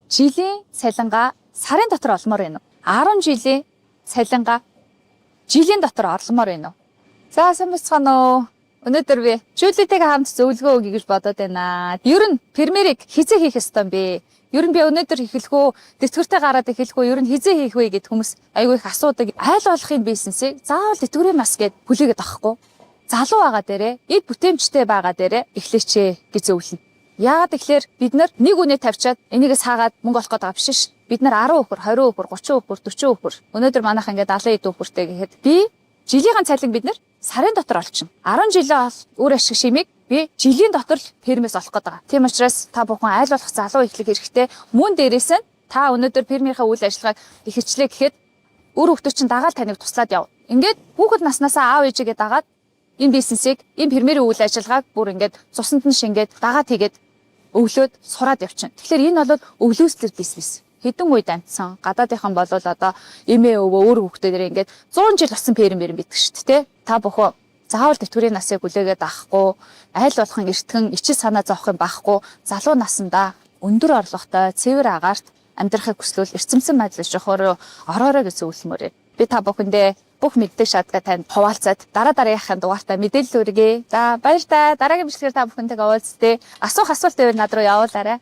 жилийн цалингаа сарын дотор олмоор байна уу? 10 жилийн цалингаа жилийн дотор орломоор байна уу? За сайн бацгаана уу? Өнөөдөр би Жулитэйгээ хамт зөвлөгөө өгье гэж бодоод байна. Ер нь фермерийг хизээ хийх ёстой юм бэ? Ер нь би өнөөдөр эхлэх үү, тэтгэвртэй гараад эхлэх үү, ер нь хизээ хийх вэ гэд хүмүүс айгүй их асуудаг. Айл болохын бизнесийг заавал тэтгэврийн нас гэд хүлээгээд авахгүй. Залуу байгаа дээрээ, эд бүтээмжтэй байгаа дээрээ эхлэвчээ гэж зөвлөнө. Яагаад тэгэхээр бид нар нэг үнэ тавьчаад энийгээс хаагаад мөнгө олох гэдэг биш ш. Бид нар 10 өдөр, 20 өдөр, 30 өдөр, 40 өдөр. Өнөөдөр манайх ингээд 70 эд өдөртэй гэхэд би жилийн цалин бид нар сарын дотор олчихно. 10 жилийн үр ашиг шимийг би жилийн дотор л фермээс олох гэдэг. Тийм учраас та бүхэн айл болох залуу эхлэх хэрэгтэй. Мөн дээрээс нь та өнөөдөр фермийнхаа үйл ажиллагааг ихэрчлээ гэхэд үр хөвгтөр чинь дагаал таныг туслаад яв. Ингээд хүүхэд наснаасаа аав ээжигээ дагаад энэ бизнесийг, энэ фермерийн үйл ажиллагааг бүр ингээд цусанд нь шингээд дагаад хийгээд өглөөд сураад явчихна. Тэгэхээр энэ бол өвлөөслөл бизнес. Хэдэн үед амтсан гадаадынхан болвол одоо эмээ өвөө өөр хүүхдүүдээр ингээд 100 жил болсон фермер байдаг шүү дээ. Та бүхэн заавал тэтгэврийн насыг хүлээгээд авахгүй, айл болохын эртгэн ичил санаа зовхын байхгүй, залуу насандаа өндөр орлоготой цэвэр агаарт амьдрахыг хүсвэл эрчимсэн байдлаар жохоор ороорой гэж зөвлөмөр. Би та бүхэндээ бүх мэддэг шатгаа танд хуваалцаад дараагийнхаа дугаартаа мэдээлэл өргөе. За баяр та дараагийн бичлэгээр та бүхэнтэйгээ уулзтээ. Асуух асуулт байвал над руу явуулаарай.